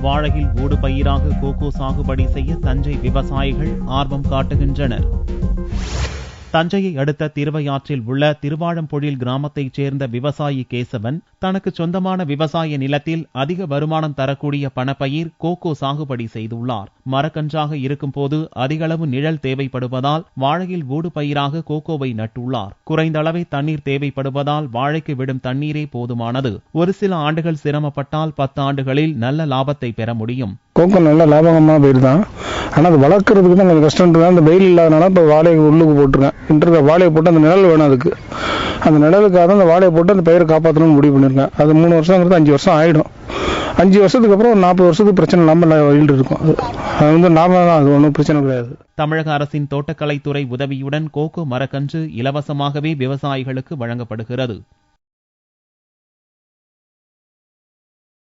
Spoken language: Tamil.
வாழையில் ஊடு பயிராக கோகோ சாகுபடி செய்ய தஞ்சை விவசாயிகள் ஆர்வம் காட்டுகின்றனர். தஞ்சையை அடுத்த திருவையாற்றில் உள்ள திருவாழம்பொழில் கிராமத்தைச் சேர்ந்த விவசாயி கேசவன் தனக்கு சொந்தமான விவசாய நிலத்தில் அதிக வருமானம் தரக்கூடிய பணப்பயிர் கோகோ சாகுபடி செய்துள்ளார். மரக்கன்றாக இருக்கும் போது அதிகளவு நிழல் தேவைப்படுவதால் வாழையில் ஊடு பயிராக கோகோவை நட்டுள்ளார். குறைந்த அளவே தண்ணீர் தேவைப்படுவதால் வாழைக்கு விடும் தண்ணீரே போதுமானது. ஒரு சில ஆண்டுகள் சிரமப்பட்டால் 10 ஆண்டுகளில் நல்ல லாபத்தை பெற முடியும். கோகோ நல்ல லாபகமான பயிர் தான். ஆனால் அது வளர்க்கறதுக்கு தான் கொஞ்சம் கஷ்டம் தான். அந்த வெயில் இல்லாதனால இப்போ வாழையை உள்ளுக்கு போட்டிருக்கேன். வாழையை போட்டு அந்த நிழல் வேணும். அதுக்கு அந்த நிழலுக்காக அந்த வாழையை போட்டு அந்த பயிரை காப்பாற்றணும்னு முடிவு பண்ணியிருக்கேன். அது 3 வருஷங்கிறது 5 வருஷம் ஆகிடும். 5 வருஷத்துக்கு அப்புறம் ஒரு 40 வருஷத்துக்கு பிரச்சனை இல்லாமல் வயல் இருக்கும். அது வந்து நாம தான், அது ஒன்றும் பிரச்சனை கிடையாது. தமிழக அரசின் தோட்டக்கலைத்துறை உதவியுடன் கோகோ மரக்கன்று இலவசமாகவே விவசாயிகளுக்கு வழங்கப்படுகிறது.